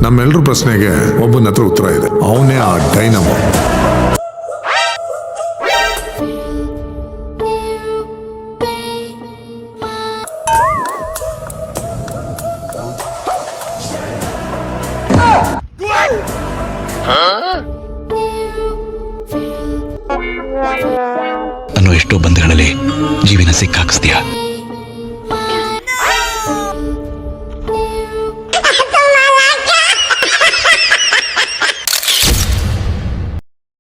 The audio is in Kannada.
ನಮ್ಮೆಲ್ಲರ ಪ್ರಶ್ನೆಗೆ ಒಬ್ಬನ ಹತ್ರ ಉತ್ತರ ಇದೆ, ಅವನೇ ಆ ಡೈನಮೋ. ಅನ್ನೋ ಎಷ್ಟೋ ಬಂಧಗಳಲ್ಲಿ ಜೀವಿನ ಸಿಕ್ಕಾಕಿಸ್ತೀಯ.